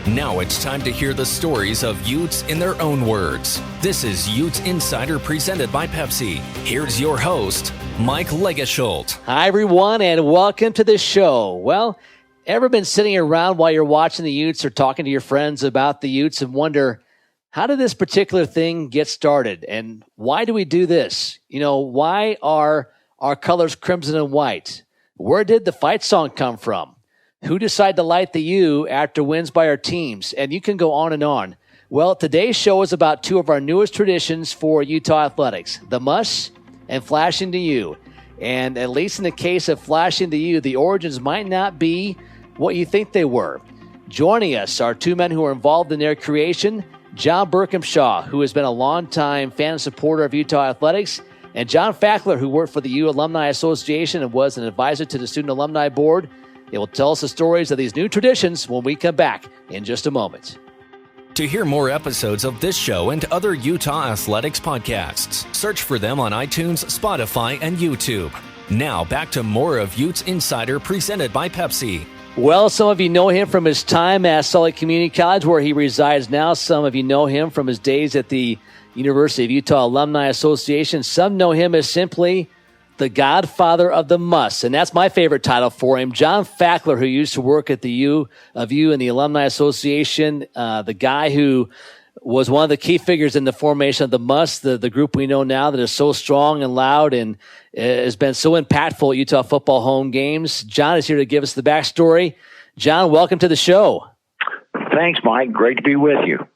Now it's time to hear the stories of Utes in their own words. This is Utes Insider presented by Pepsi. Here's your host, Mike Legasholt. Hi, everyone, and welcome to the show. Well, ever been sitting around while you're watching the Utes or talking to your friends about the Utes and wonder, how did this particular thing get started? And why do we do this? You know, why are our colors crimson and white? Where did the fight song come from? Who decided to light the U after wins by our teams? And you can go on and on. Well, today's show is about two of our newest traditions for Utah athletics, the MUSS and flashing the U. And at least in the case of flashing the U, the origins might not be what you think they were. Joining us are two men who are involved in their creation, John Bircumshaw, who has been a longtime fan and supporter of Utah athletics, and John Fackler, who worked for the U Alumni Association and was an advisor to the Student Alumni Board. They will tell us the stories of these new traditions when we come back in just a moment. To hear more episodes of this show and other Utah athletics podcasts, search for them on iTunes, Spotify, and YouTube. Now back to more of Utes Insider presented by Pepsi. Well, some of you know him from his time at Salt Lake Community College, where he resides now. Some of you know him from his days at the University of Utah Alumni Association. Some know him as simply the Godfather of the MUSS, and that's my favorite title for him. John Fackler, who used to work at the U of U and the Alumni Association, the guy who was one of the key figures in the formation of the MUSS, the group we know now that is so strong and loud and has been so impactful at Utah football home games. John is here to give us the backstory. John, welcome to the show. Thanks, Mike. Great to be with you.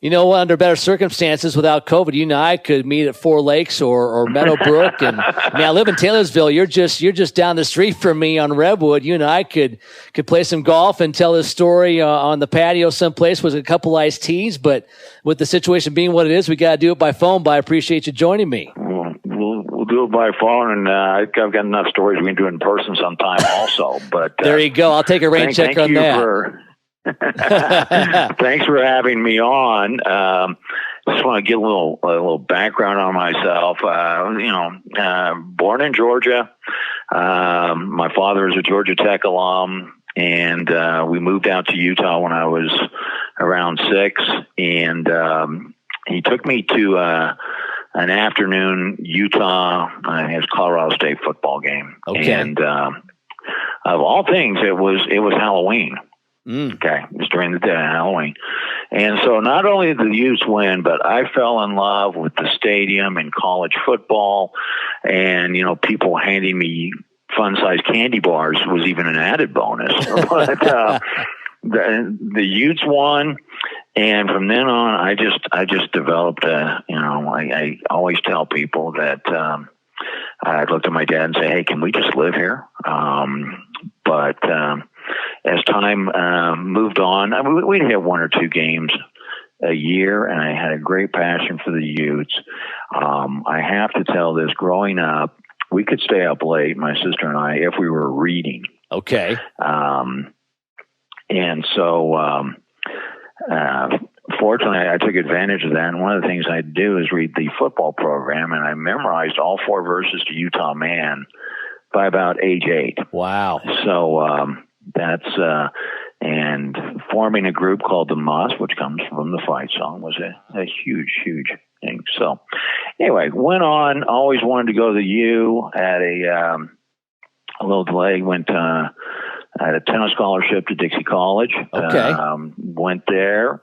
You know, under better circumstances without COVID, you and I could meet at Four Lakes or Meadowbrook. And I mean, I live in Taylorsville. You're just down the street from me on Redwood. You and I could play some golf and tell this story on the patio someplace with a couple iced teas. But with the situation being what it is, we got to do it by phone. But I appreciate you joining me. We'll do it by phone, and I've got enough stories we can do in person sometime also. But there you go. I'll take a rain check on that. Thanks for having me on. Just want to get a little background on myself. Born in Georgia. My father is a Georgia Tech alum, and we moved out to Utah when I was around 6. And he took me to an afternoon Utah, Colorado State football game. Okay. And of all things, it was Halloween. Okay, it was during the day of Halloween. And so not only did the Utes win, but I fell in love with the stadium and college football. And, people handing me fun-sized candy bars was even an added bonus. But the Utes won. And from then on, I just developed I always tell people that I looked at my dad and say, hey, can we just live here? But as time moved on, we'd have 1 or 2 games a year, and I had a great passion for the Utes. I have to tell this, growing up, we could stay up late, my sister and I, if we were reading. Okay. And so, fortunately, I took advantage of that. And one of the things I'd do is read the football program, and I memorized all 4 verses to Utah Man by about age 8. Wow. So, that's and forming a group called the MUSS, which comes from the fight song, was a huge thing. So anyway, went on, always wanted to go to the U. Had a little delay, had a tennis scholarship to Dixie College. Okay. Went there.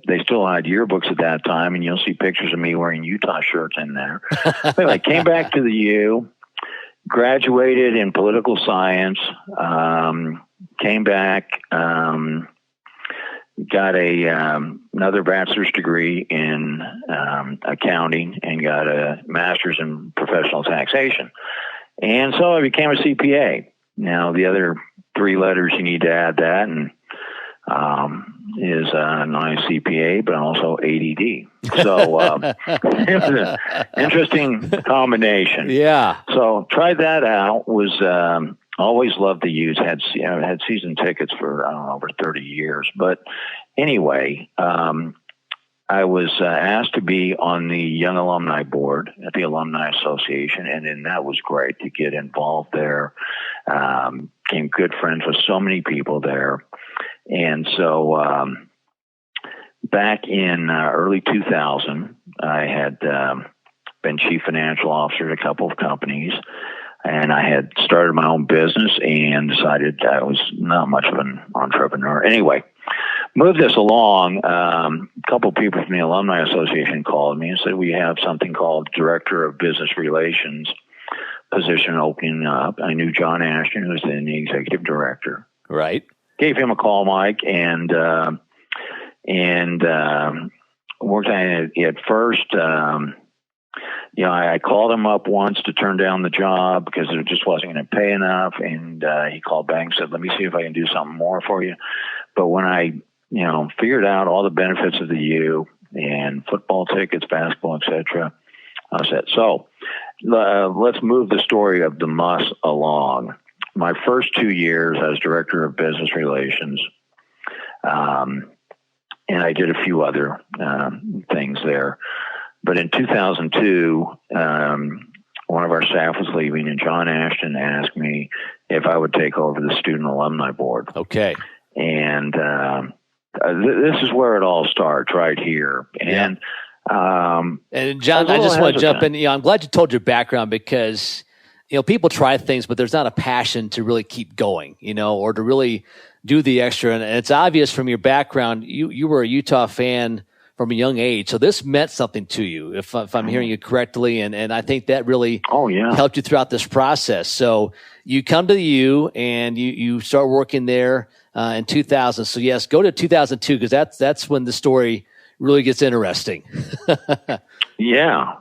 They still had yearbooks at that time, and you'll see pictures of me wearing Utah shirts in there. Anyway, came back to the U. Graduated in political science, came back, got another bachelor's degree in accounting, and got a master's in professional taxation. And so I became a CPA. Now, the other 3 letters you need to add that, and is not a CPA, but also ADD. So it was an interesting combination. Yeah. So tried that out. Was always loved the Utes. Had season tickets for over 30 years. But anyway, I was asked to be on the Young Alumni Board at the Alumni Association, and then that was great to get involved there. Became good friends with so many people there. And so back in early 2000, I had been chief financial officer at a couple of companies, and I had started my own business and decided I was not much of an entrepreneur. Anyway, moved this along. A couple of people from the Alumni Association called me and said, we have something called Director of Business Relations position opening up. I knew John Ashton, who was then the executive director. Right. Gave him a call, Mike, and worked on it at first. I called him up once to turn down the job because it just wasn't going to pay enough. And he called back and said, let me see if I can do something more for you. But when I, figured out all the benefits of the U and football tickets, basketball, etc., I said, so let's move the story of the MUSS along. My first 2 years, I was director of business relations. And I did a few other things there. But in 2002, one of our staff was leaving, and John Ashton asked me if I would take over the student alumni board. Okay. And this is where it all starts, right here. And John, I just want to jump in. I'm glad you told your background because people try things, but there's not a passion to really keep going, or to really do the extra. And it's obvious from your background, you were a Utah fan from a young age. So this meant something to you, if I'm hearing you correctly. And I think that really helped you throughout this process. So you come to the U and you start working there in 2000. So yes, go to 2002 because that's when the story really gets interesting. Yeah.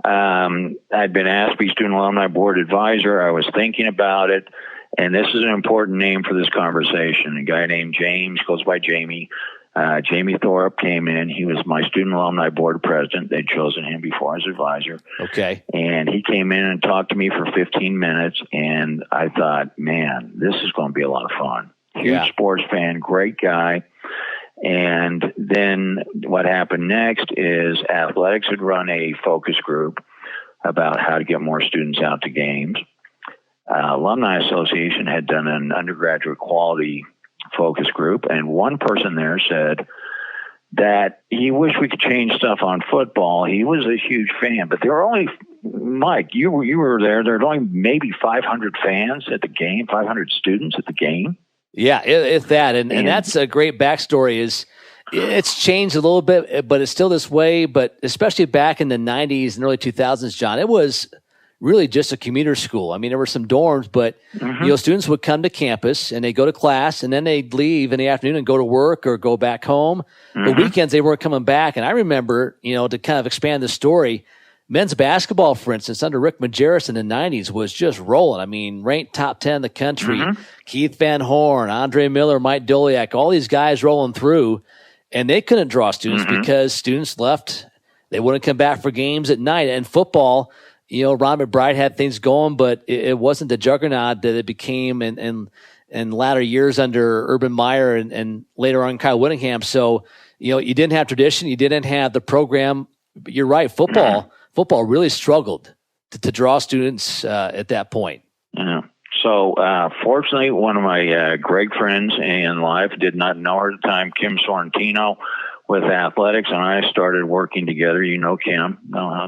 I'd been asked to be student alumni board advisor. I was thinking about it. And this is an important name for this conversation. A guy named James, goes by Jamie. Jamie Thorpe came in. He was my student alumni board president. They'd chosen him before as advisor. Okay. And he came in and talked to me for 15 minutes. And I thought, man, this is going to be a lot of fun. Huge sports fan, great guy. And then what happened next is athletics had run a focus group about how to get more students out to games. Alumni Association had done an undergraduate quality focus group, and one person there said that he wished we could change stuff on football. He was a huge fan, but there were only, Mike, you were there were only maybe 500 fans at the game, 500 students at the game. Yeah, it's that, and that's a great backstory. Is it's changed a little bit, but it's still this way. But especially back in the 90s and early 2000s, John, it was really just a commuter school. I mean, there were some dorms, but students would come to campus and they go to class, and then they'd leave in the afternoon and go to work or go back home. The weekends they weren't coming back. And I remember, to kind of expand the story, men's basketball, for instance, under Rick Majerus in the 90s was just rolling. I mean, ranked top 10 in the country. Keith Van Horn, Andre Miller, Mike Doliak, all these guys rolling through, and they couldn't draw students because students left. They wouldn't come back for games at night. And football, Ron McBride had things going, but it wasn't the juggernaut that it became in latter years under Urban Meyer and later on Kyle Whittingham. So, you didn't have tradition. You didn't have the program. But you're right. Football really struggled to draw students at that point. Yeah. So, fortunately, one of my great friends in life, did not know her at the time, Kim Sorrentino, with athletics, and I started working together. Kim,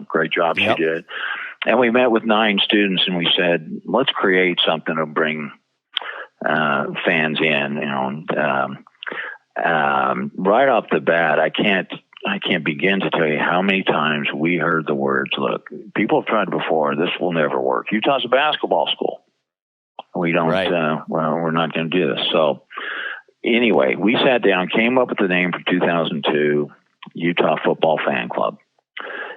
great job she did. And we met with 9 students, and we said, let's create something to bring fans in. Right off the bat, I can't begin to tell you how many times we heard the words, look, people have tried before, this will never work. Utah's a basketball school. We don't, we're not going to do this. So anyway, we sat down, came up with the name for 2002, Utah Football Fan Club.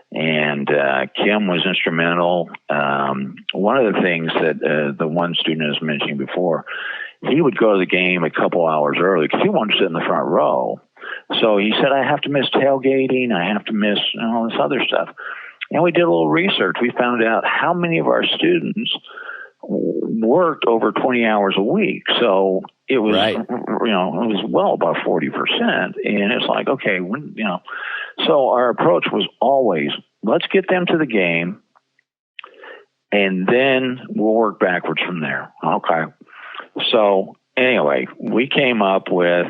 And Kim was instrumental. One of the things that the one student was mentioning before, he would go to the game a couple hours early because he wanted to sit in the front row. So he said, I have to miss tailgating. I have to miss all this other stuff. And we did a little research. We found out how many of our students worked over 20 hours a week. So it was, it was well above 40%. And it's like, okay, so our approach was always, let's get them to the game and then we'll work backwards from there. Okay. So anyway, we came up with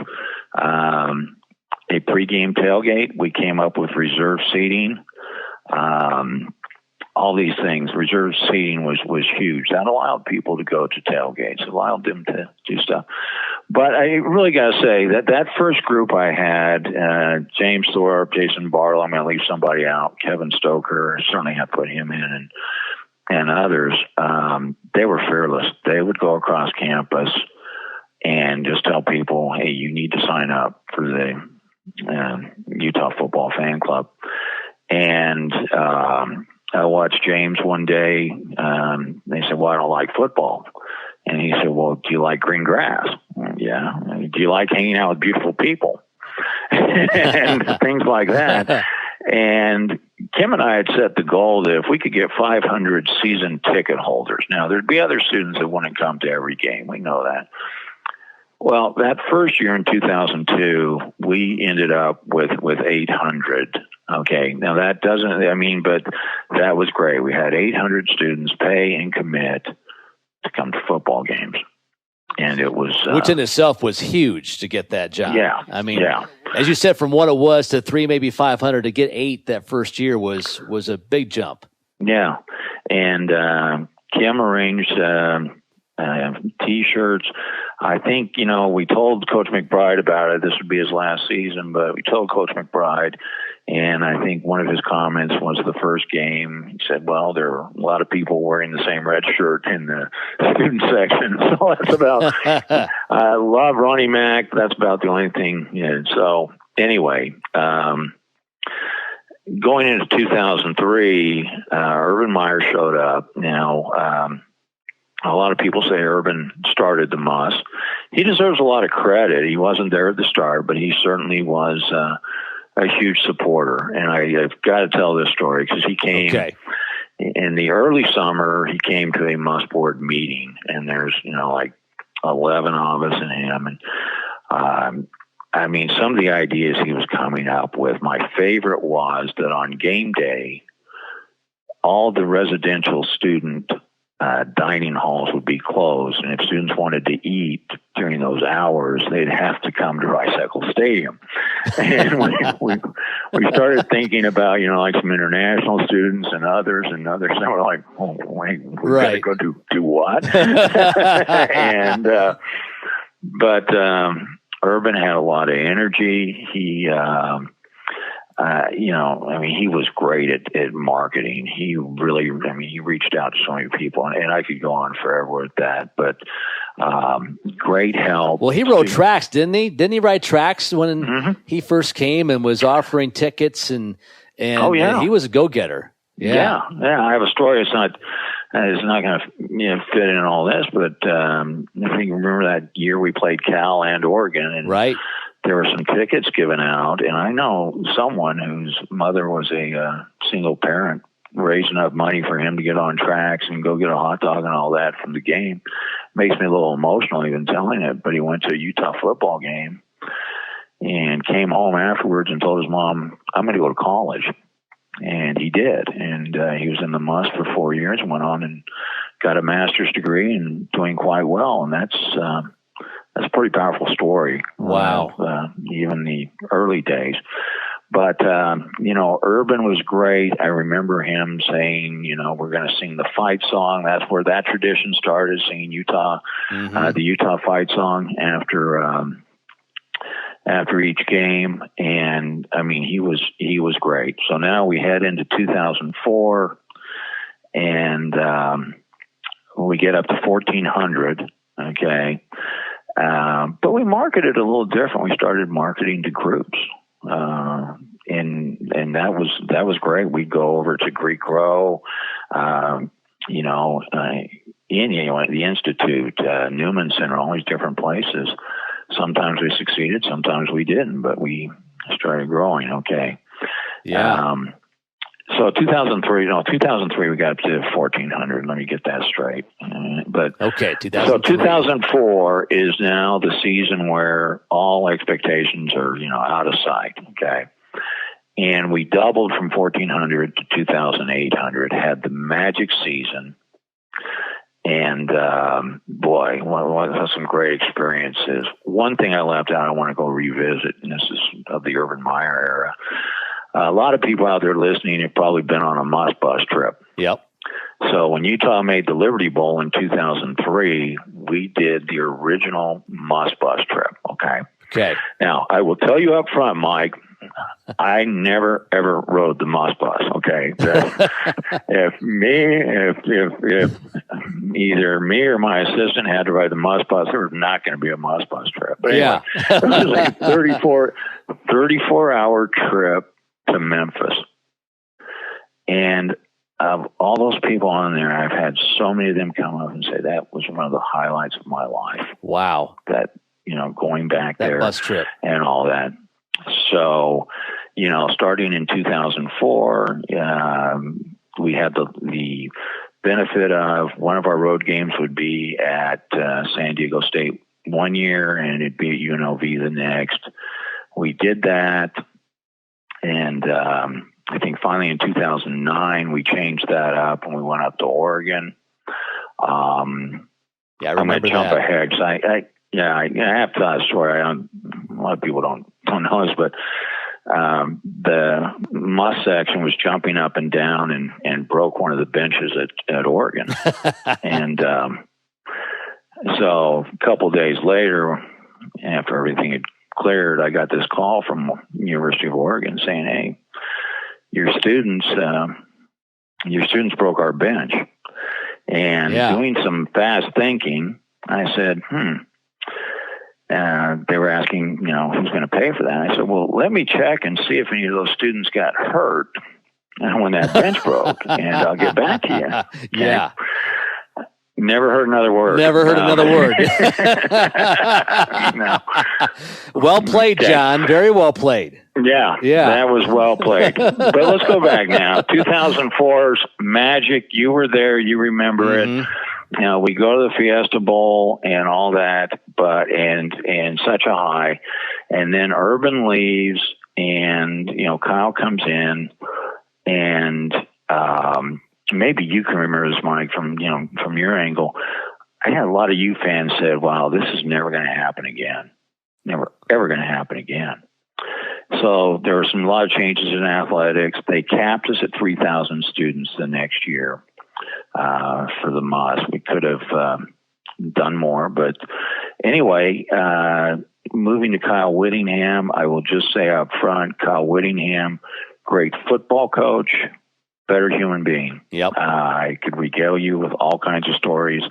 a pregame tailgate. We came up with reserve seating. All these things. Reserve seating was huge. That allowed people to go to tailgates. It allowed them to do stuff. But I really got to say that first group I had, James Thorpe, Jason Barlow, I'm going to leave somebody out, Kevin Stoker, certainly had put him in, and others, they were fearless. They would go across campus and just tell people, hey, you need to sign up for the Utah Football Fan Club. And I watched James one day. They said, well, I don't like football. And he said, well, do you like green grass? Yeah. Do you like hanging out with beautiful people? And things like that. And Kim and I had set the goal that if we could get 500 season ticket holders. Now, there'd be other students that wouldn't come to every game. We know that. Well, that first year in 2002, we ended up with 800. Okay. Now that doesn't, but that was great. We had 800 students pay and commit to come to football games. And it was, which in itself was huge to get that job. Yeah. As you said, from what it was to 3, maybe 500 to get 8 that first year was a big jump. Yeah. And, Kim arranged, T-shirts. I think, we told Coach McBride about it. This would be his last season, but we told Coach McBride, and I think one of his comments was the first game. He said, well, there are a lot of people wearing the same red shirt in the student section. So that's about, I love Ronnie Mack. That's about the only thing. Yeah. So anyway, going into 2003, Urban Meyer showed up. Now, a lot of people say Urban started the MUSS. He deserves a lot of credit. He wasn't there at the start, but he certainly was a huge supporter. And I've got to tell this story because he came in the early summer. He came to a MUSS board meeting, and there's like 11 of us and him. And some of the ideas he was coming up with. My favorite was that on game day, all the residential student dining halls would be closed, and if students wanted to eat during those hours, they'd have to come to Bicycle Stadium. And we started thinking about like some international students and others, and we're like, oh wait, we gotta go do what? And but Urban had a lot of energy. He he was great at marketing. He really, he reached out to so many people, and I could go on forever with that, but great help. Well, he wrote tracks, didn't he? Didn't he write tracks when he first came and was offering tickets and he was a go-getter. Yeah. I have a story. It's not going to fit in all this, but I think remember that year we played Cal and Oregon, and there were some tickets given out, and I know someone whose mother was a single parent raising up money for him to get on tracks and go get a hot dog and all that from the game. Makes me a little emotional even telling it, but he went to a Utah football game and came home afterwards and told his mom, I'm going to go to college. And he did. And he was in the MUSS for 4 years and went on and got a master's degree and doing quite well. And that's a pretty powerful story. Wow. Even the early days. But, Urban was great. I remember him saying, we're going to sing the fight song. That's where that tradition started, singing Utah, the Utah fight song after each game. And he was great. So now we head into 2004 and we get up to 1,400. Okay. But we marketed a little different. We started marketing to groups. And that was great. We'd go over to Greek Row, in the Institute, Newman Center, all these different places. Sometimes we succeeded, sometimes we didn't, but we started growing. Okay. Yeah. So 2003, we got up to 1,400. Let me get that straight. Okay, 2003. So 2004 is now the season where all expectations are, out of sight. Okay. And we doubled from 1,400 to 2,800, had the magic season. And boy, what some great experiences. One thing I left out, I want to go revisit, and this is of the Urban Meyer era. A lot of people out there listening have probably been on a MUSS bus trip. Yep. So when Utah made the Liberty Bowl in 2003, we did the original MUSS bus trip. Okay. Okay. Now, I will tell you up front, Mike, I never ever rode the MUSS bus. Okay. If either me or my assistant had to ride the MUSS bus, there was not going to be a MUSS bus trip. But anyway, this was a 34-hour trip to Memphis. And of all those people on there, I've had so many of them come up and say that was one of the highlights of my life. Wow. That, going back that there bus trip and all that. So, starting in 2004, we had the benefit of one of our road games would be at San Diego State one year, and it'd be at UNLV the next. We did that, and I think finally in 2009 we changed that up, and we went up to Oregon. Yeah, I remember I'm going to jump that. ahead because I have to tell a story. A lot of people don't know this, but the MUSS section was jumping up and down and broke one of the benches at Oregon. And so a couple of days later, after everything had cleared, I got this call from University of Oregon saying, "Hey, your students broke our bench." And doing some fast thinking, I said, they were asking, who's going to pay for that? I said, well, let me check and see if any of those students got hurt when that bench broke, and I'll get back to you. Okay? Yeah. Never heard another word. Never heard another word. No. Well played, John. Very well played. Yeah, that was well played. But let's go back now. 2004's Magic. You were there. You remember it. We go to the Fiesta Bowl and all that, but and such a high. And then Urban leaves, and Kyle comes in, and maybe you can remember this, Mike, from your angle. I had a lot of U fans said, "Wow, this is never going to happen again. Never ever going to happen again." So there were a lot of changes in athletics. They capped us at 3,000 students the next year for the MUSS. We could have done more, but anyway, moving to Kyle Whittingham, I will just say up front, Kyle Whittingham, great football coach, better human being. Yep. I could regale you with all kinds of stories,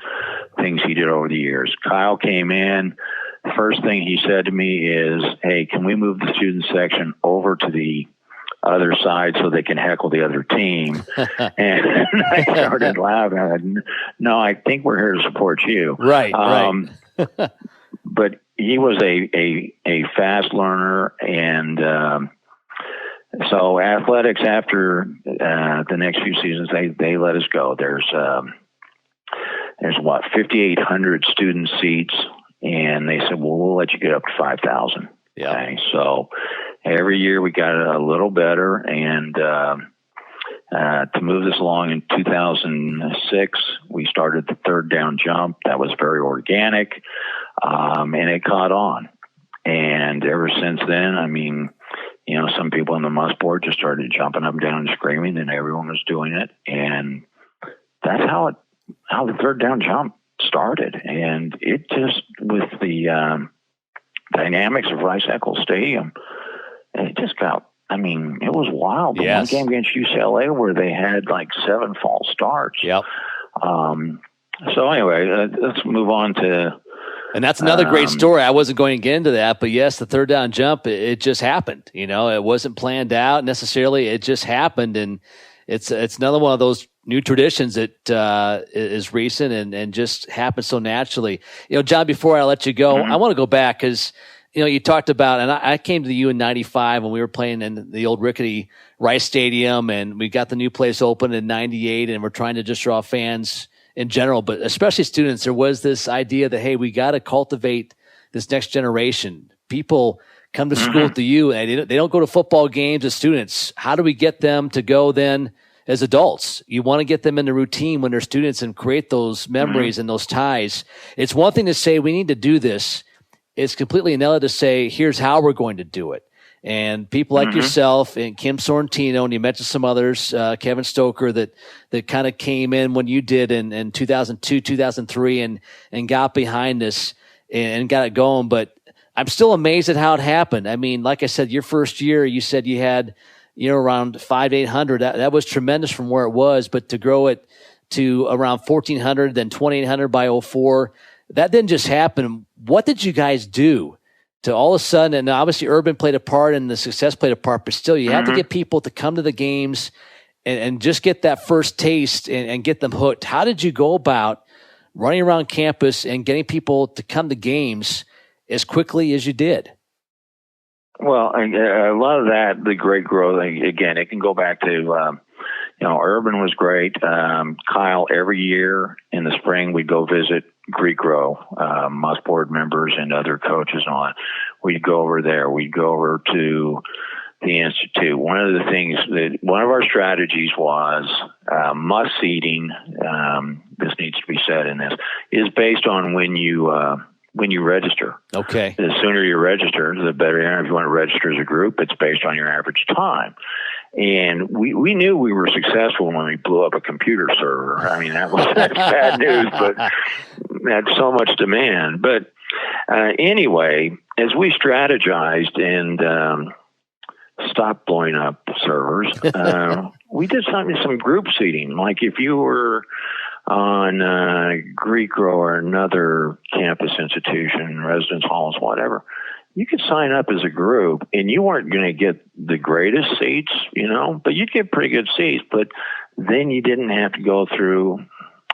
things he did over the years. Kyle came in. The first thing he said to me is, "Hey, can we move the student section over to the other side so they can heckle the other team?" And I started laughing. I said, "No, I think we're here to support you." Right. Right. But he was a fast learner, and so athletics after the next few seasons, they let us go. There's 5,800 student seats. And they said, well, we'll let you get up to 5,000. Yeah. Okay. So every year we got a little better. And to move this along in 2006, we started the third down jump. That was very organic. And it caught on. And ever since then, some people on the MUSS board just started jumping up and down and screaming, and everyone was doing it. And that's how the third down jump started. And it just, with the dynamics of Rice-Eccles Stadium, it just got, it was wild. The one game against UCLA where they had 7 false starts. Yep. So anyway, let's move on to... And that's another great story. I wasn't going to get into that, but yes, the third down jump, it just happened. It wasn't planned out necessarily. It just happened. And it's another one of those new traditions that is recent and just happens so naturally. John, before I let you go, I want to go back because, you talked about, and I came to the U in 95 when we were playing in the old rickety Rice Stadium, and we got the new place open in 98, and we're trying to just draw fans in general, but especially students. There was this idea that, hey, we got to cultivate this next generation. People come to school at the U, and they don't go to football games as students. How do we get them to go then as adults. You want to get them in the routine when they're students and create those memories and those ties. It's one thing to say, we need to do this. It's completely another to say, here's how we're going to do it. And people like yourself and Kim Sorrentino, and you mentioned some others, Kevin Stoker, that kind of came in when you did in 2002, 2003 and got behind this and got it going. But I'm still amazed at how it happened. I mean, like I said, your first year, you said you had, around 500-800. That was tremendous from where it was, but to grow it to around 1,400, then 2,800 by 2004, that didn't just happen. What did you guys do to all of a sudden, and obviously Urban played a part and the success played a part, but still you have to get people to come to the games and just get that first taste and get them hooked. How did you go about running around campus and getting people to come to games as quickly as you did? Well, a lot of that, the great growth, again, it can go back to, Urban was great. Kyle, every year in the spring, we'd go visit Greek Row, MUSS board members and other coaches on. We'd go over there. We'd go over to the Institute. One of our strategies was MUSS seating. This needs to be said in this, is based on when you register. Okay. The sooner you register, the better. If you want to register as a group, it's based on your average time. And we knew we were successful when we blew up a computer server. I mean, that's bad news, but had so much demand. But anyway, as we strategized and stopped blowing up servers, we did some group seating. Like if you were on Greek Row or another campus institution, residence halls, whatever, you could sign up as a group, and you weren't going to get the greatest seats, but you'd get pretty good seats. But then you didn't have to go through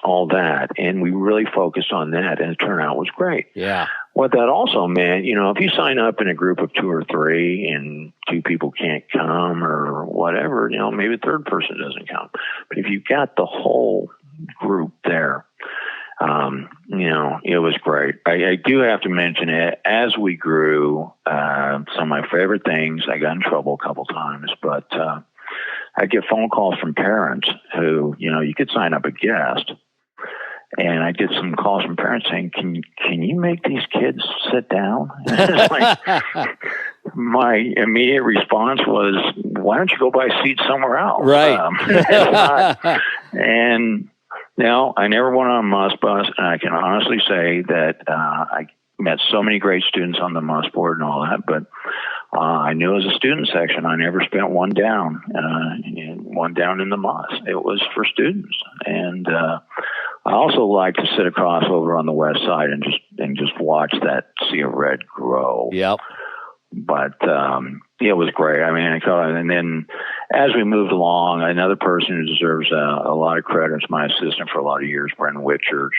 all that, and we really focused on that, and the turnout was great. Yeah. What that also meant, if you sign up in a group of 2 or 3 and 2 people can't come or whatever, maybe the third person doesn't come. But if you got the whole group there, it was great. I do have to mention it. As we grew, some of my favorite things, I got in trouble a couple times, but I get phone calls from parents who, you could sign up a guest. And I get some calls from parents saying, can you make these kids sit down? My immediate response was, why don't you go buy seats somewhere else? Right. And I never went on a MUSS bus, and I can honestly say that I met so many great students on the MUSS board and all that, but I knew as a student section, I never spent one down in the MUSS. It was for students. And I also like to sit across over on the west side and just watch that sea of red grow. Yep. But it was great. I mean, and then as we moved along, another person who deserves a lot of credit is my assistant for a lot of years, Brendan Whitchurch.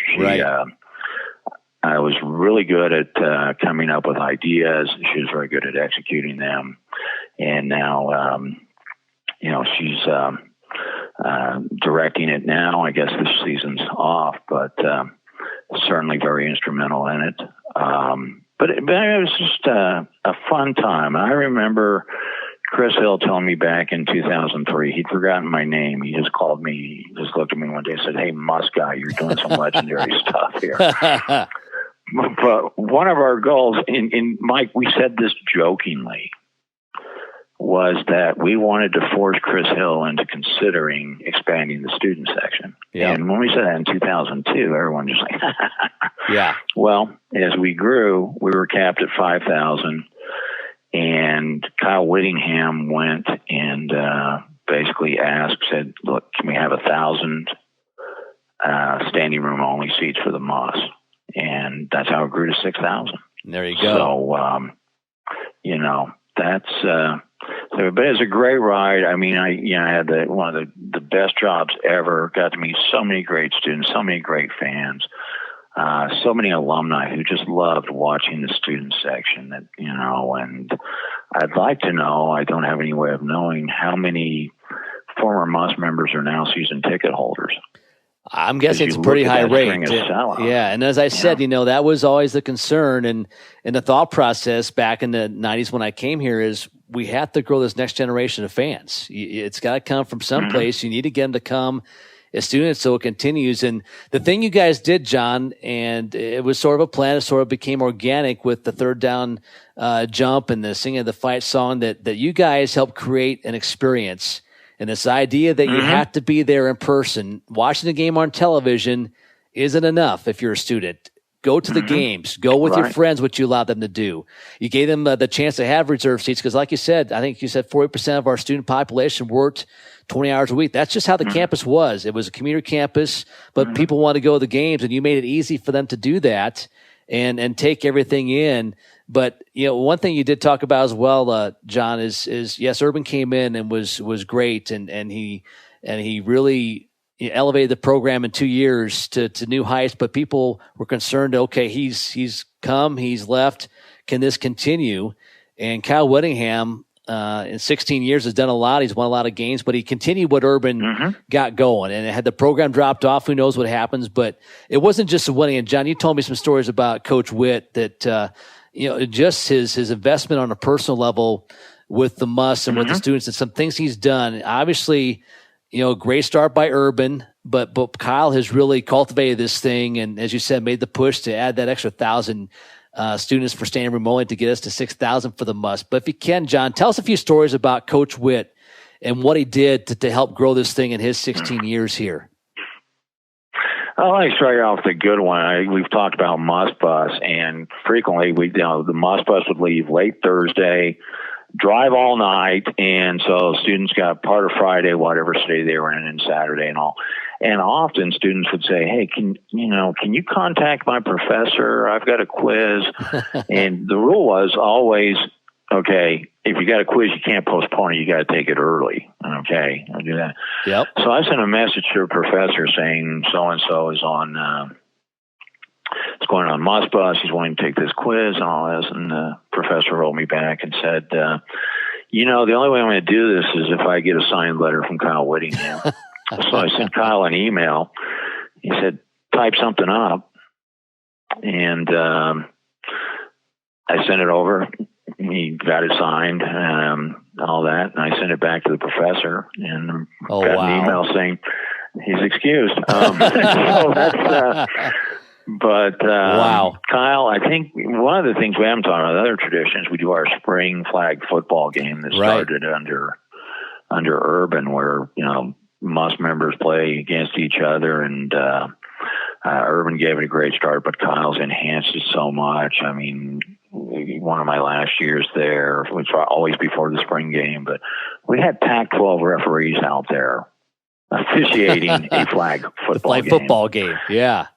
I was really good at coming up with ideas. She was very good at executing them. And now, she's directing it now. I guess this season's off, but certainly very instrumental in it. But it was just a fun time. I remember Chris Hill telling me back in 2003, he'd forgotten my name. He just called me, just looked at me one day and said, "Hey, MUSS guy, you're doing some legendary stuff here." But one of our goals, in Mike, we said this jokingly, was that we wanted to force Chris Hill into considering expanding the student section. Yeah. And when we said that in 2002, everyone just like, yeah. Well, as we grew, we were capped at 5,000, and Kyle Whittingham went and basically said, "Look, can we have 1,000 standing room only seats for the MUSS?" And that's how it grew to 6,000. There you go. So, that's, but it's a great ride. I mean, I had one of the best jobs ever. Got to meet so many great students, so many great fans, so many alumni who just loved watching the student section. That and I'd like to know. I don't have any way of knowing how many former MUSS members are now season ticket holders. I'm guessing it's a pretty high rate. Yeah. And as I said, that was always the concern. And the thought process back in the 90s when I came here is, we have to grow this next generation of fans. It's got to come from someplace. You need to get them to come as students so it continues. And the thing you guys did, John, and it was sort of a plan, it sort of became organic with the third down jump and the singing of the fight song, that you guys helped create an experience. And this idea that you have to be there in person, watching the game on television isn't enough if you're a student. Go to the games. Go with your friends, which you allowed them to do. You gave them the chance to have reserve seats because, like you said, I think you said 40% of our student population worked 20 hours a week. That's just how the campus was. It was a community campus, but people wanted to go to the games, and you made it easy for them to do that and take everything in. But, one thing you did talk about as well, John, is yes, Urban came in and was great, and he really elevated the program in 2 years to new heights, but people were concerned, okay, he's come, he's left. Can this continue? And Kyle Whittingham, in 16 years has done a lot. He's won a lot of games, but he continued what Urban got going. And had the program dropped off, who knows what happens, but it wasn't just a winning. And John, you told me some stories about Coach Witt that, just his investment on a personal level with the MUSS and with the students and some things he's done. Obviously, great start by Urban, but Kyle has really cultivated this thing, and as you said, made the push to add that extra 1,000 students for standing room only to get us to 6,000 for the MUSS. But if you can, John, tell us a few stories about Coach Witt and what he did to help grow this thing in his 16 years here. I like to start off the good one. We've talked about MUSS bus, and frequently the MUSS bus would leave late Thursday, drive all night, and so students got part of Friday, whatever city they were in, and Saturday and all. And often students would say, "Hey, can you contact my professor? I've got a quiz." And the rule was always, okay, if you got a quiz, you can't postpone it. You got to take it early. Okay, I'll do that. Yep. So I sent a message to a professor saying so and so is on. It's going on MUSS bus. He's wanting to take this quiz and all this. And the professor wrote me back and said, the only way I'm going to do this is if I get a signed letter from Kyle Whittingham. So I sent Kyle an email. He said, type something up. And I sent it over. He got it signed, all that. And I sent it back to the professor and got an email saying he's excused. So that's... Wow. Kyle, I think one of the things we haven't talked about, other traditions, we do our spring flag football game that started under Urban, where, MUSS members play against each other, and Urban gave it a great start, but Kyle's enhanced it so much. I mean, one of my last years there, which was always before the spring game, but we had Pac-12 referees out there officiating a flag football game. Yeah.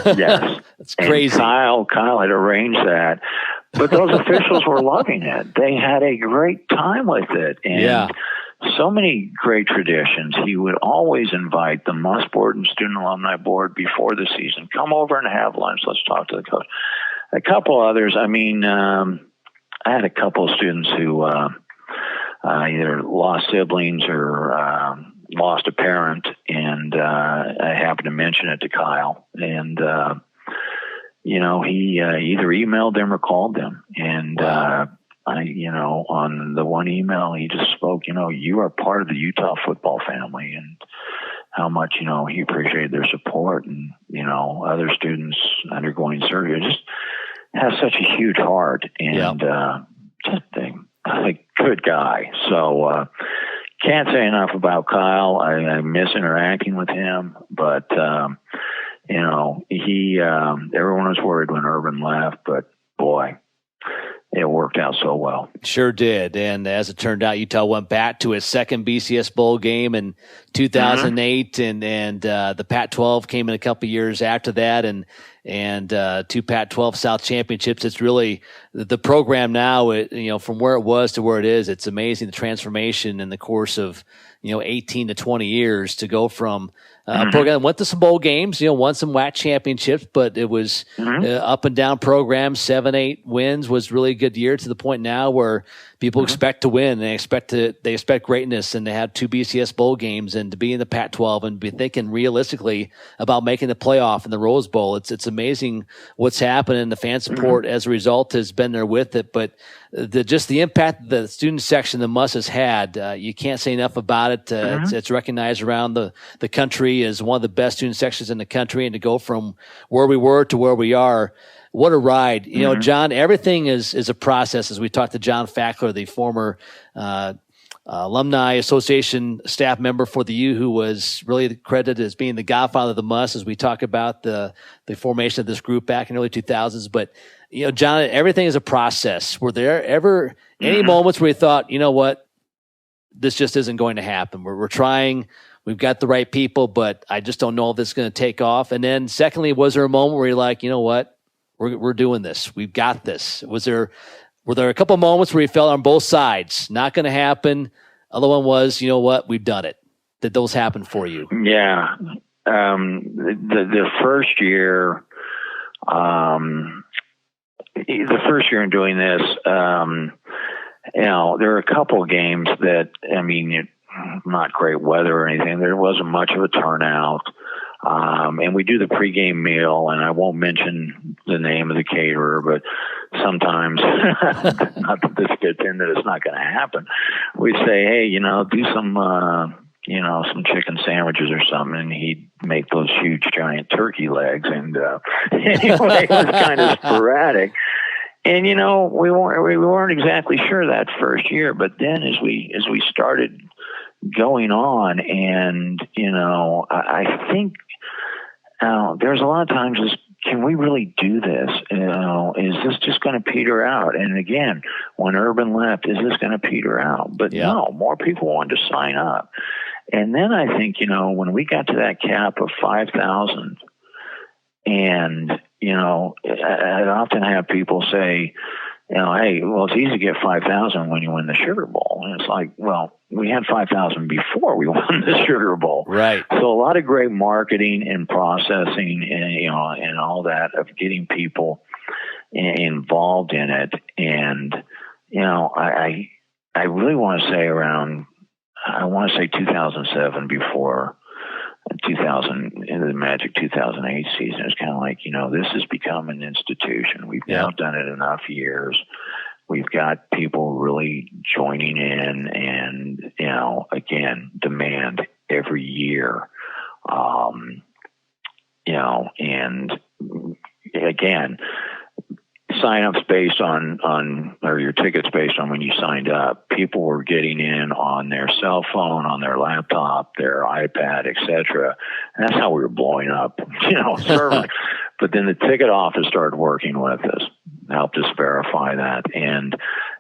Yes. That's crazy. And Kyle had arranged that, but those officials were loving it. They had a great time with it. And so many great traditions. He would always invite the MUSS board and student alumni board before the season. Come over and have lunch. Let's talk to the coach. A couple others. I mean, I had a couple of students who either lost siblings or lost a parent, and I happened to mention it to Kyle, and he either emailed them or called them, and on the one email he just spoke, you are part of the Utah football family, and how much he appreciated their support, and other students undergoing surgery. Just has such a huge heart, and just a good guy. So can't say enough about Kyle. I miss interacting with him, but he everyone was worried when Urban left, but boy, it worked out so well. Sure did. And as it turned out, Utah went back to its second BCS bowl game in 2008, and the Pac-12 came in a couple years after that, and two Pac-12 South championships. It's really the program now, from where it was to where it is. It's amazing the transformation in the course of 18 to 20 years to go from a program that went to some bowl games, won some WAC championships, but it was up and down program. 7-8 wins was really a good year, to the point now where People expect to win, and they expect greatness, and to have 2 BCS bowl games, and to be in the Pac-12, and be thinking realistically about making the playoff in the Rose Bowl. It's amazing what's happened, and the fan support as a result has been there with it. But the impact the student section, the MUSS, has had, you can't say enough about it. It's recognized around the country as one of the best student sections in the country, and to go from where we were to where we are. What a ride. You know, John, everything is a process. As we talked to John Fackler, the former Alumni Association staff member for the U, who was really credited as being the godfather of the MUSS, as we talk about the formation of this group back in the early 2000s. But, you know, John, everything is a process. Were there ever any moments where you thought, you know what, this just isn't going to happen? We're trying, we've got the right people, but I just don't know if this is going to take off. And then secondly, was there a moment where you're like, you know what, we're doing this. We've got this. Were there a couple moments where you felt on both sides, not going to happen? Other one was, you know what, we've done it. Did those happen for you? Yeah. The first year, in doing this, you know, there were a couple of games that, I mean, not great weather or anything. There wasn't much of a turnout. And we do the pregame meal, and I won't mention the name of the caterer, but sometimes, not that this gets into it's not going to happen. We say, hey, you know, do some chicken sandwiches or something, and he'd make those huge giant turkey legs. And anyway, it was kind of sporadic. And you know, we weren't exactly sure that first year, but then as we started going on, and you know, I think there's a lot of times is, can we really do this? You know, is this just going to peter out? And again, when Urban left, is this going to peter out? But no, more people wanted to sign up. And then I think, you know, when we got to that cap of 5,000, and you know, I often have people say, you know, hey, well, it's easy to get 5,000 when you win the Sugar Bowl. And it's like, well, we had 5,000 before we won the Sugar Bowl. Right. So a lot of great marketing and processing and, you know, and all that of getting people involved in it. And, you know, I really want to say I want to say 2007 before 2000, in the magic 2008 season. It's kind of like, you know, this has become an institution. We've now done it enough years. We've got people really joining in and, you know, again, demand every year. You know, and again, sign-ups based on or your tickets based on when you signed up. People were getting in on their cell phone, on their laptop, their iPad, etc. And that's how we were blowing up, you know, serving. But then the ticket office started working with us, helped us verify that. And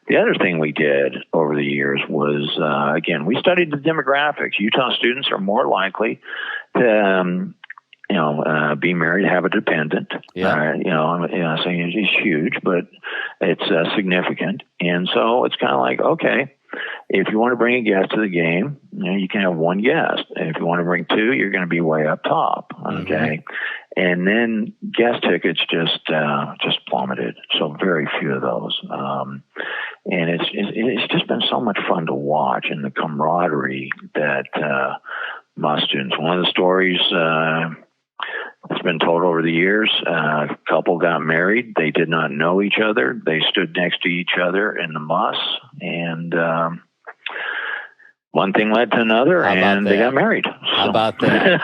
the other thing we did over the years was, again, we studied the demographics. Utah students are more likely to, you know, be married, have a dependent. You know, I'm not saying it's huge, but it's significant. And so it's kind of like, okay, if you want to bring a guest to the game, you know, you can have one guest. And if you want to bring two, you're going to be way up top. Okay. And then guest tickets just plummeted. So very few of those. And it's just been so much fun to watch, and the camaraderie that MUSS students. One of the stories it's been told over the years, a couple got married. They did not know each other. They stood next to each other in the MUSS, and one thing led to another, and they got married. How about that?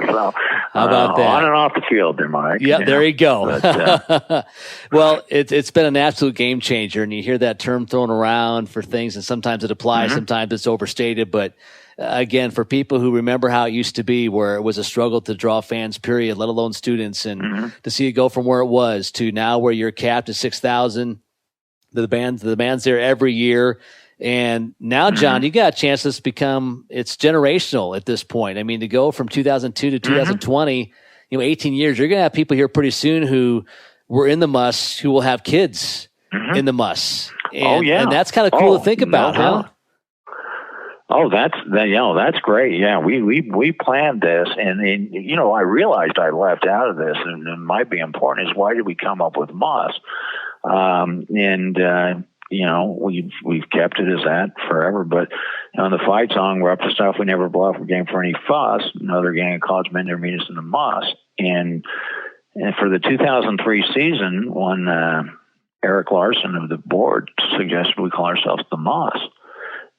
So, how about that? On and off the field there, Mike. Yeah, there you go. But, well, it's been an absolute game changer, and you hear that term thrown around for things, and sometimes it applies, sometimes it's overstated, but again, for people who remember how it used to be, where it was a struggle to draw fans, period, let alone students, and to see it go from where it was to now where you're capped at 6,000, the band's there every year. And now, John, you got a chance to become, it's generational at this point. I mean, to go from 2002 to 2020, 18 years, you're going to have people here pretty soon who were in the MUSS who will have kids in the MUSS. And, and that's kind of cool to think about, huh? Oh, that's great. Yeah, we planned this, and I realized I left out of this, and it might be important, is why did we come up with MUSS? we've kept it as that forever. But on the fight song, we're up to stuff we never bluff. We're game for any fuss. Another gang of college men there meet us in the MUSS. And for the 2003 season, when Eric Larson of the board suggested we call ourselves the MUSS,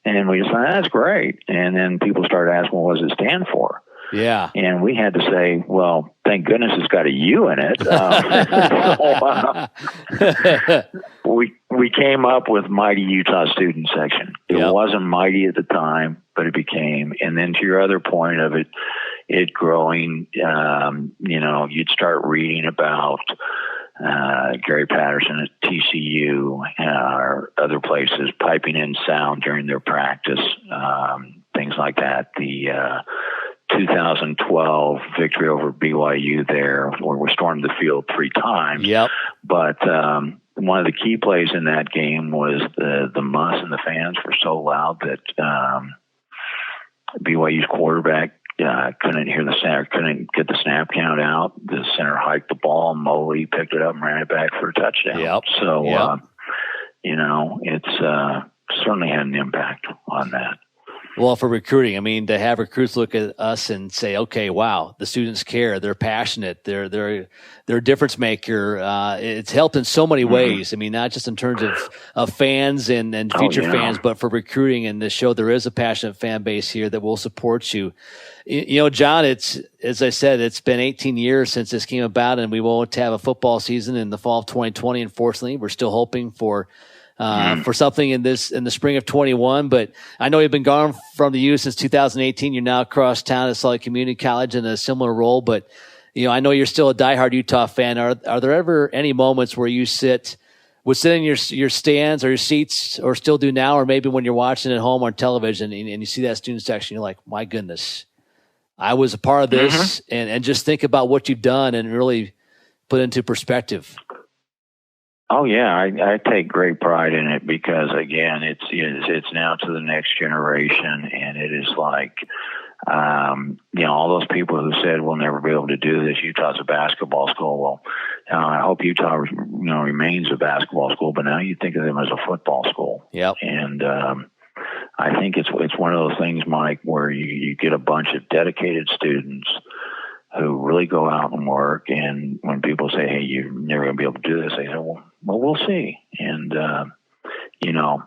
and we just thought, that's great. And then people started asking, well, what does it stand for? Yeah. And we had to say, well, thank goodness it's got a U in it. We came up with Mighty Utah Student Section. It wasn't mighty at the time, but it became. And then to your other point of it growing, you'd start reading about Gary Patterson at TCU or other places piping in sound during their practice, things like that. The 2012 victory over BYU there, where we stormed the field 3 times. Yep. But one of the key plays in that game was the MUSS and the fans were so loud that BYU's quarterback couldn't hear the center, couldn't get the snap count out. The center hiked the ball, Moley picked it up and ran it back for a touchdown. Yep. So, it's certainly had an impact on that. Well, for recruiting, I mean, to have recruits look at us and say, okay, wow, the students care. They're passionate. They're a difference maker. It's helped in so many ways. I mean, not just in terms of fans and future fans, but for recruiting and to show there is a passionate fan base here that will support you. John, it's, as I said, it's been 18 years since this came about, and we won't have a football season in the fall of 2020. Unfortunately, we're still hoping for something in the spring of 21. But I know you've been gone from the U since 2018. You're now across town at Salt Lake Community College in a similar role. But, I know you're still a diehard Utah fan. Are there ever any moments where you would sit in your stands or your seats, or still do now, or maybe when you're watching at home on television and you see that student section, you're like, my goodness, I was a part of this, and just think about what you've done and really put into perspective? Oh yeah, I take great pride in it because again, it's now to the next generation, and it is like, all those people who said we'll never be able to do this. Utah's a basketball school. Well, I hope Utah, remains a basketball school, but now you think of them as a football school. Yep. And I think it's one of those things, Mike, where you get a bunch of dedicated students who really go out and work. And when people say, hey, you're never going to be able to do this, they say, well, we'll see. And,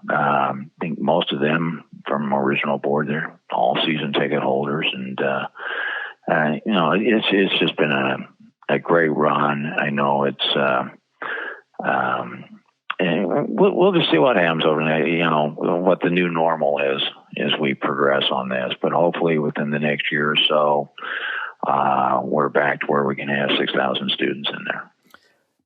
I think most of them from original board, they're all season ticket holders. And, it's just been a great run. I know it's, and we'll just see what happens over there, what the new normal is as we progress on this. But hopefully within the next year or so, we're back to where we can have 6,000 students in there.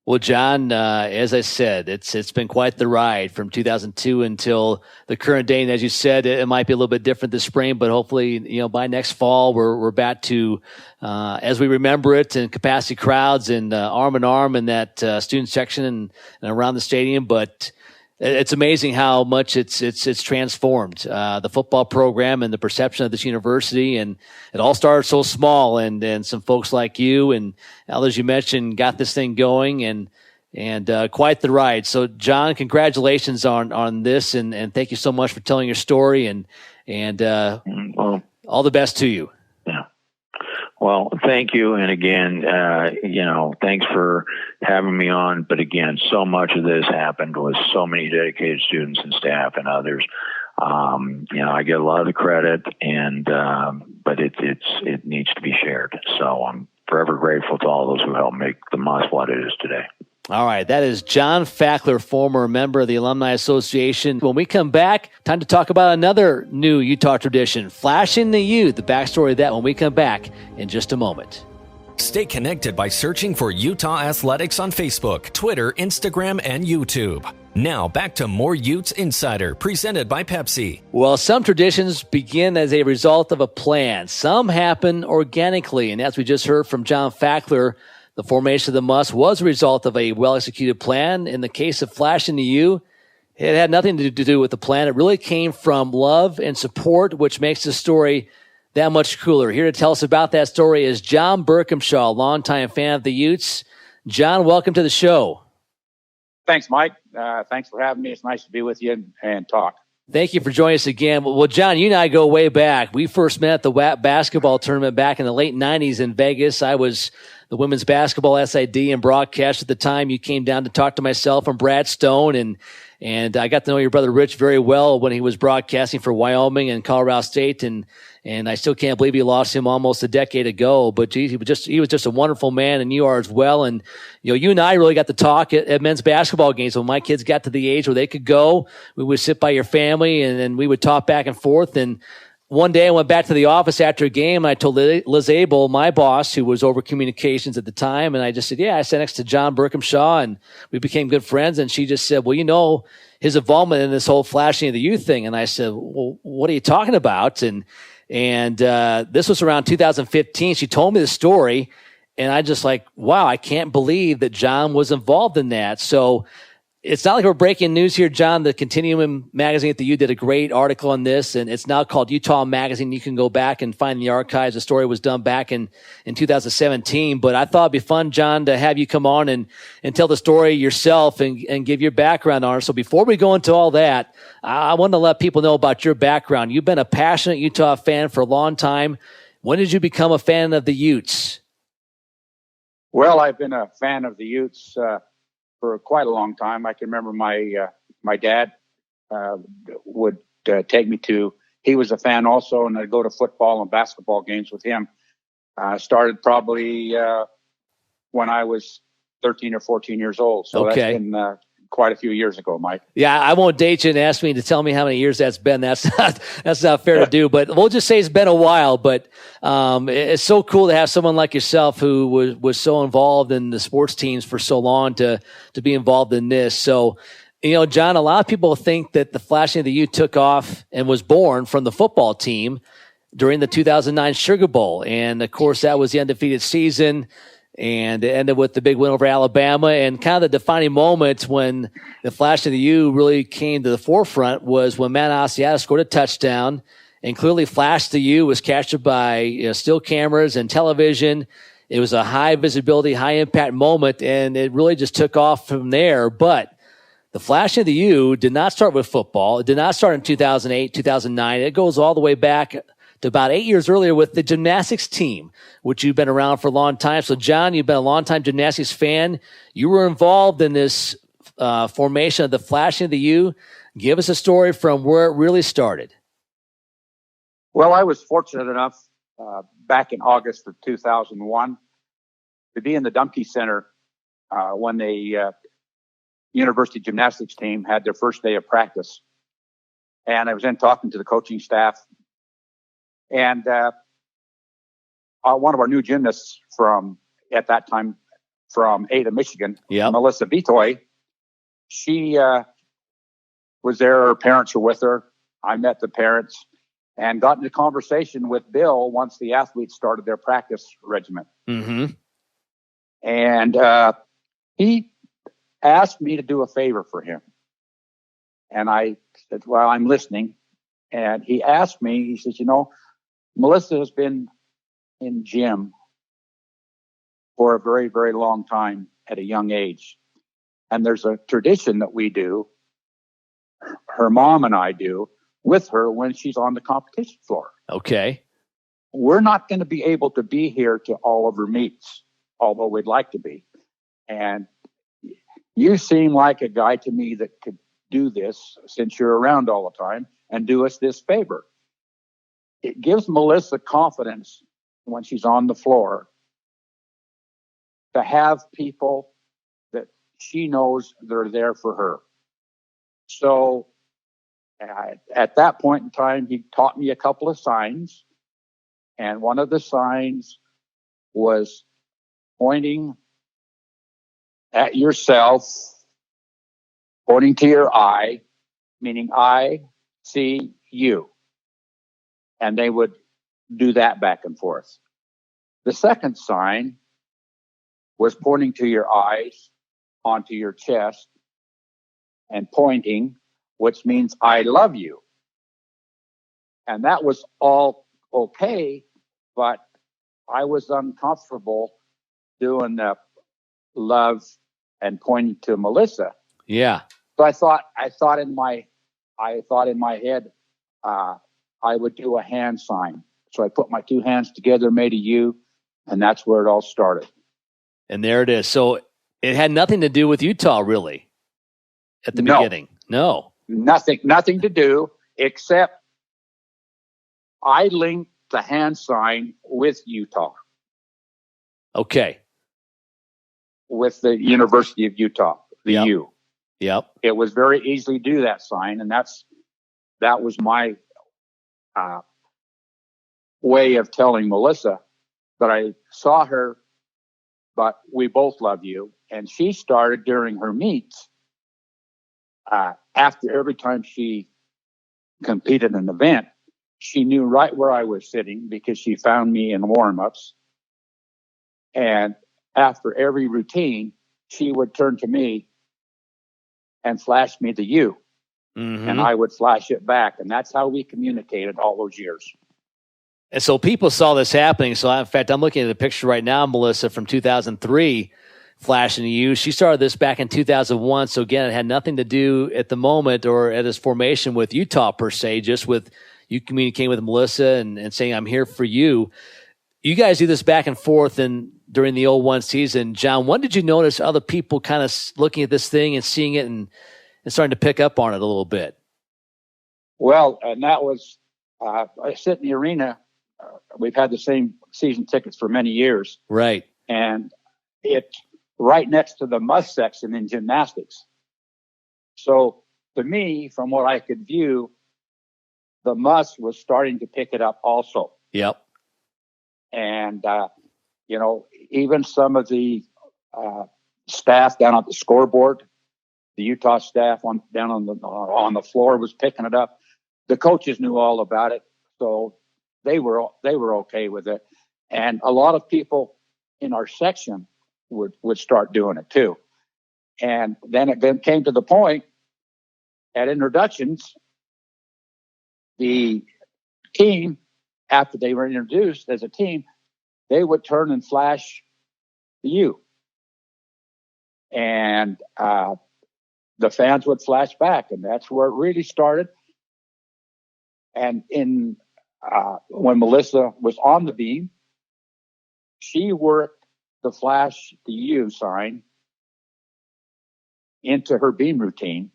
Well, John, as I said, it's been quite the ride from 2002 until the current day. And as you said, it might be a little bit different this spring, but hopefully, by next fall, we're back to, as we remember it, in capacity crowds and arm in arm in that student section and around the stadium. But it's amazing how much it's transformed the football program and the perception of this university, and it all started so small. And some folks like you and others you mentioned got this thing going, and quite the ride. So, John, congratulations on this, and thank you so much for telling your story, and all the best to you. Well, thank you. And again, thanks for having me on. But again, so much of this happened with so many dedicated students and staff and others. I get a lot of the credit, but it needs to be shared. So I'm forever grateful to all those who helped make the MUSS what it is today. All right, that is John Fackler, former member of the Alumni Association. When we come back, time to talk about another new Utah tradition, Flashing the U, the backstory of that when we come back in just a moment. Stay connected by searching for Utah Athletics on Facebook, Twitter, Instagram, and YouTube. Now, back to more Utes Insider, presented by Pepsi. Well, some traditions begin as a result of a plan. Some happen organically, and as we just heard from John Fackler, the formation of the MUSS was a result of a well-executed plan. In the case of Flashing the U, it had nothing to do with the plan. It really came from love and support, which makes the story that much cooler. Here to tell us about that story is John Bircumshaw, longtime fan of the Utes. John, welcome to the show. Thanks, Mike. Thanks for having me. It's nice to be with you and talk. Thank you for joining us again. Well, John, you and I go way back. We first met at the WAP basketball tournament back in the late 90s in Vegas. I was the women's basketball SID and broadcast at the time. You came down to talk to myself and Brad Stone, and I got to know your brother Rich very well when he was broadcasting for Wyoming and Colorado State, and I still can't believe you lost him almost a decade ago. But geez, he was just a wonderful man, and you are as well. And you and I really got to talk at men's basketball games when my kids got to the age where they could go. We would sit by your family, and then we would talk back and forth. And one day I went back to the office after a game, and I told Liz Abel, my boss, who was over communications at the time, and I just said, I sat next to John Bircumshaw, and we became good friends. And she just said, well, his involvement in this whole flashing of the youth thing. And I said, well, what are you talking about? And this was around 2015. She told me the story, and I just like, wow, I can't believe that John was involved in that. So it's not like we're breaking news here, John. The Continuum magazine at the U did a great article on this, and it's now called Utah Magazine. You can go back and find the archives. The story was done back in 2017. But I thought it'd be fun, John, to have you come on and tell the story yourself and give your background on it. So before we go into all that, I want to let people know about your background. You've been a passionate Utah fan for a long time. When did you become a fan of the Utes? Well, I've been a fan of the Utes for quite a long time. I can remember my dad would take me to. He was a fan also, and I'd go to football and basketball games with him. Started probably when I was 13 or 14 years old. So okay. That's been quite a few years ago, Mike. Yeah, I won't date you and ask me to tell me how many years that's been. That's not fair to do, but we'll just say it's been a while. But it's so cool to have someone like yourself who was so involved in the sports teams for so long to be involved in this. So, John, a lot of people think that the flashing of the U took off and was born from the football team during the 2009 Sugar Bowl. And of course, that was the undefeated season. And it ended with the big win over Alabama. And kind of the defining moment when the flash of the U really came to the forefront was when Matt Asiata scored a touchdown, and clearly flash the U was captured by still cameras and television. It was a high visibility, high impact moment, and it really just took off from there. But the flash of the U did not start with football. It did not start in 2008, 2009. It goes all the way back to about 8 years earlier with the gymnastics team, which you've been around for a long time. So, John, you've been a longtime gymnastics fan. You were involved in this formation of the flashing of the U. Give us a story from where it really started. Well, I was fortunate enough back in August of 2001 to be in the Dumpke Center when the University Gymnastics team had their first day of practice. And I was then talking to the coaching staff. And one of our new gymnasts at that time from Ada, Michigan, Melissa Vitoy, she was there. Her parents were with her. I met the parents and got into conversation with Bill once the athletes started their practice regimen. Mm-hmm. And he asked me to do a favor for him. And I said, well, I'm listening. And he asked me, he says, Melissa has been in gym for a very, very long time at a young age. And there's a tradition that we do, her mom and I do, with her when she's on the competition floor. Okay. We're not going to be able to be here to all of her meets, although we'd like to be. And you seem like a guy to me that could do this since you're around all the time and do us this favor. It gives Melissa confidence when she's on the floor to have people that she knows they're there for her. So at that point in time, he taught me a couple of signs. And one of the signs was pointing at yourself, pointing to your eye, meaning I see you. And they would do that back and forth. The second sign was pointing to your eyes onto your chest and pointing, which means I love you. And that was all okay, but I was uncomfortable doing the love and pointing to Melissa. Yeah. So I thought in my head, I would do a hand sign. So I put my two hands together, made a U, and that's where it all started. And there it is. So it had nothing to do with Utah, really, at the beginning. No. Nothing to do, except I linked the hand sign with Utah. Okay. With the University of Utah, the U. Yep. It was very easy to do that sign, and that was my way of telling Melissa that I saw her, but we both love you. And she started during her meets, after every time she competed in an event, she knew right where I was sitting because she found me in warm-ups. And after every routine, she would turn to me and flash me the U. Mm-hmm. And I would flash it back. And that's how we communicated all those years. And so people saw this happening. So, in fact, I'm looking at a picture right now, Melissa, from 2003, flashing the U. She started this back in 2001. So, again, it had nothing to do at the moment or at its formation with Utah, per se, just with you communicating with Melissa and saying, I'm here for you. You guys do this back and forth during the 01 season. John, when did you notice other people kind of looking at this thing and seeing it and starting to pick up on it a little bit? Well, and that was, I sit in the arena. We've had the same season tickets for many years. Right. And it's right next to the MUSS section in gymnastics. So to me, from what I could view, the MUSS was starting to pick it up also. Yep. And, even some of the staff down at the scoreboard, the Utah staff down on the floor was picking it up. The coaches knew all about it, so they were okay with it. And a lot of people in our section would start doing it too. And then it came to the point at introductions, the team, after they were introduced as a team, they would turn and flash the U. And the fans would flash back, and that's where it really started. And when Melissa was on the beam, she worked the flash the U sign into her beam routine,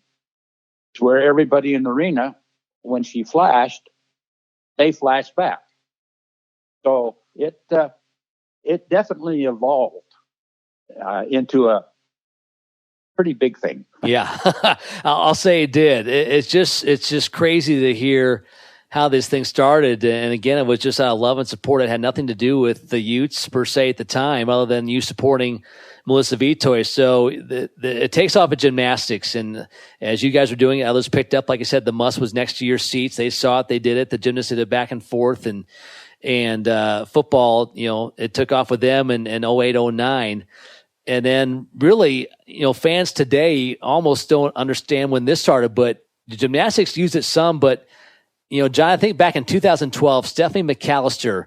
to where everybody in the arena, when she flashed, they flashed back. So it definitely evolved into a pretty big thing. Yeah, I'll say it did. It's just crazy to hear how this thing started. And again, it was just out of love and support. It had nothing to do with the Utes per se at the time, other than you supporting Melissa Vitoy. So it takes off at gymnastics. And as you guys were doing it, others picked up. Like I said, the MUSS was next to your seats. They saw it. They did it. The gymnasts did it back and forth. And football, it took off with them in 08, 09. And then really, fans today almost don't understand when this started, but the gymnastics used it some. But, John, I think back in 2012, Stephanie McAllister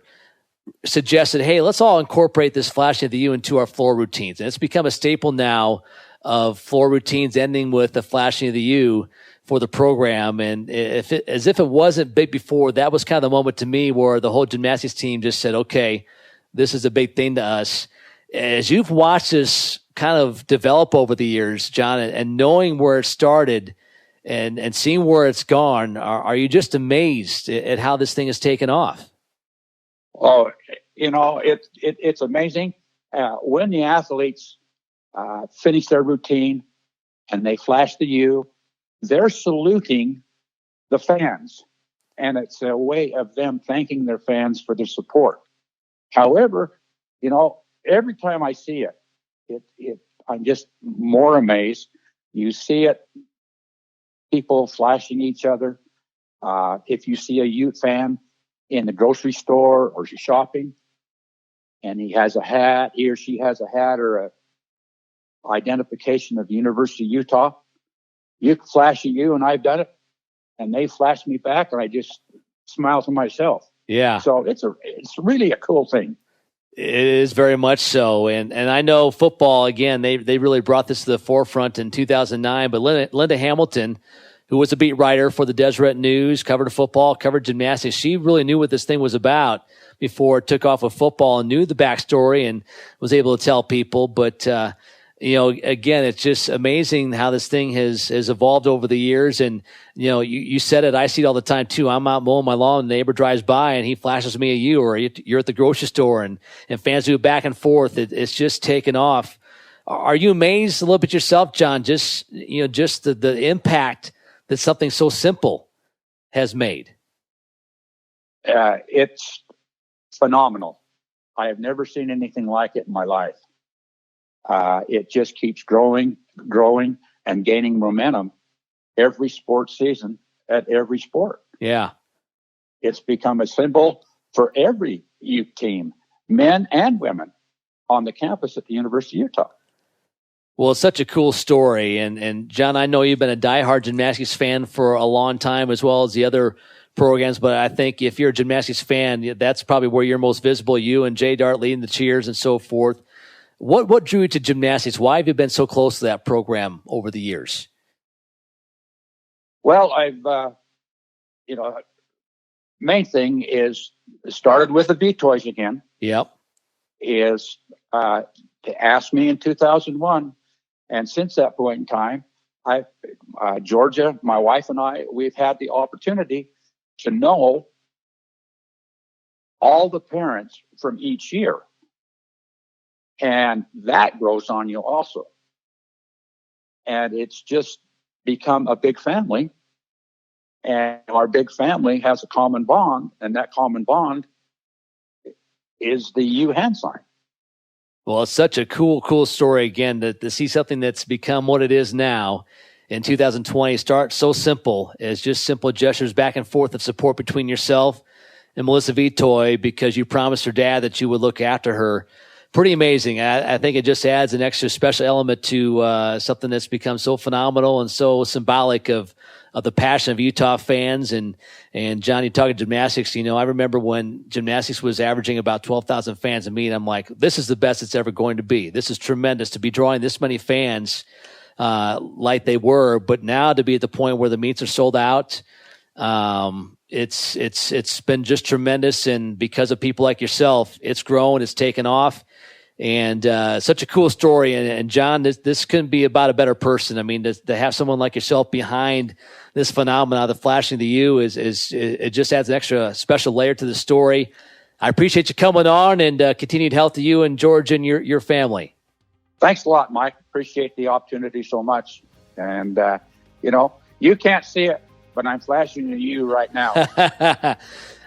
suggested, hey, let's all incorporate this flashing of the U into our floor routines. And it's become a staple now of floor routines ending with the flashing of the U for the program. And as if it wasn't big before, that was kind of the moment to me where the whole gymnastics team just said, okay, this is a big thing to us. As you've watched this kind of develop over the years, John, and knowing where it started and seeing where it's gone, are you just amazed at how this thing has taken off? Oh, it's amazing. When the athletes finish their routine and they flash the U, they're saluting the fans. And it's a way of them thanking their fans for their support. However, every time I see it, I'm just more amazed. You see it, people flashing each other. If you see a Ute fan in the grocery store or shopping, and he or she has a hat or a identification of the University of Utah, you can flash at you, and I've done it, and they flash me back, and I just smile to myself. Yeah. So it's really a cool thing. It is very much so. And I know football, again, they really brought this to the forefront in 2009. But Linda Hamilton, who was a beat writer for the Deseret News, covered football, covered gymnastics, she really knew what this thing was about before it took off with football and knew the backstory and was able to tell people. But, again, it's just amazing how this thing has evolved over the years. And, you said it, I see it all the time too. I'm out mowing my lawn, the neighbor drives by and he flashes me a U, or you're at the grocery store and fans do it back and forth. It's just taken off. Are you amazed a little bit yourself, John, just the impact that something so simple has made? It's phenomenal. I have never seen anything like it in my life. It just keeps growing, and gaining momentum every sports season at every sport. Yeah. It's become a symbol for every youth team, men and women, on the campus at the University of Utah. Well, it's such a cool story. And John, I know you've been a diehard gymnastics fan for a long time, as well as the other programs, but I think if you're a gymnastics fan, that's probably where you're most visible, you and Jay Dart leading the cheers and so forth. What drew you to gymnastics? Why have you been so close to that program over the years? Well, I've, main thing is started with the V-Toys again. Yep. Is they asked me in 2001, and since that point in time, Georgia, my wife and I, we've had the opportunity to know all the parents from each year. And that grows on you also. And it's just become a big family. And our big family has a common bond, and that common bond is the U hand sign. Well, it's such a cool story, again, to see something that's become what it is now in 2020 start so simple as just simple gestures back and forth of support between yourself and Melissa Vitoy, because you promised her dad that you would look after her. Pretty amazing. I think it just adds an extra special element to something that's become so phenomenal and so symbolic of the passion of Utah fans. And John, you talking gymnastics, I remember when gymnastics was averaging about 12,000 fans a meet. I'm like, this is the best it's ever going to be. This is tremendous to be drawing this many fans like they were. But now to be at the point where the meets are sold out, it's been just tremendous. And because of people like yourself, it's grown, it's taken off. And such a cool story. And John, this couldn't be about a better person. I mean, to have someone like yourself behind this phenomenon, the flashing the U, it just adds an extra special layer to the story. I appreciate you coming on, and continued health to you and George and your family. Thanks a lot, Mike. Appreciate the opportunity so much. And, you can't see it, but I'm flashing to you right now.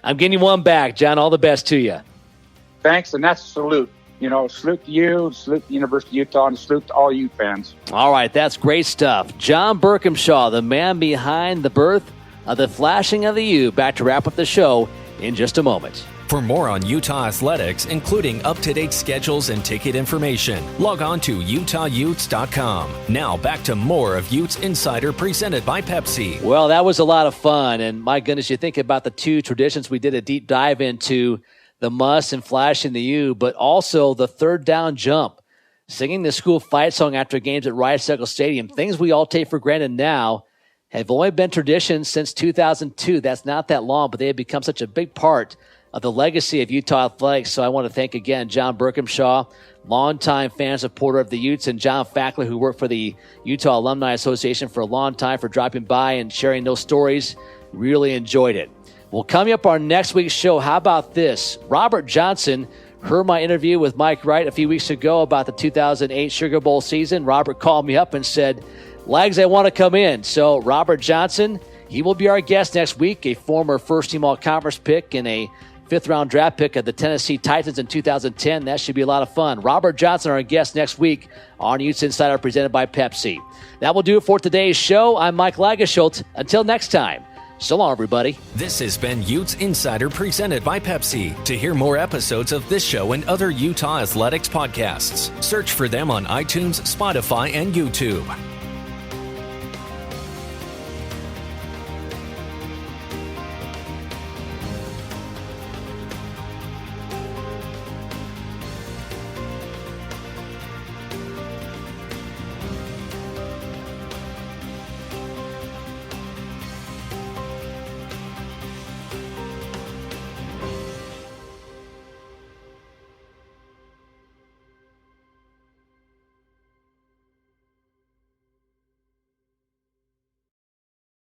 I'm getting you one back, John. All the best to you. Thanks, and that's a salute. Salute to you, salute to the University of Utah, and salute to all you fans. All right, that's great stuff. John Bircumshaw, the man behind the birth of the flashing of the U. Back to wrap up the show in just a moment. For more on Utah athletics, including up-to-date schedules and ticket information, log on to UtahUtes.com. Now back to more of Utes Insider presented by Pepsi. Well, that was a lot of fun. And my goodness, you think about the two traditions we did a deep dive into, the MUSS and flashing the U, but also the third down jump, singing the school fight song after games at Rice Eccles Stadium. Things we all take for granted now have only been traditions since 2002. That's not that long, but they have become such a big part of the legacy of Utah athletics. So I want to thank again John Bircumshaw, longtime fan supporter of the Utes, and John Fackler, who worked for the Utah Alumni Association for a long time, for dropping by and sharing those stories. Really enjoyed it. Well, coming up on next week's show, how about this? Robert Johnson heard my interview with Mike Wright a few weeks ago about the 2008 Sugar Bowl season. Robert called me up and said, Lags, I want to come in. So Robert Johnson, he will be our guest next week, a former first-team all-conference pick and a fifth-round draft pick of the Tennessee Titans in 2010. That should be a lot of fun. Robert Johnson, our guest next week on Utes Insider presented by Pepsi. That will do it for today's show. I'm Mike Lagerschultz. Until next time. So long, everybody. This has been Utes Insider presented by Pepsi. To hear more episodes of this show and other Utah athletics podcasts, search for them on iTunes, Spotify, and YouTube.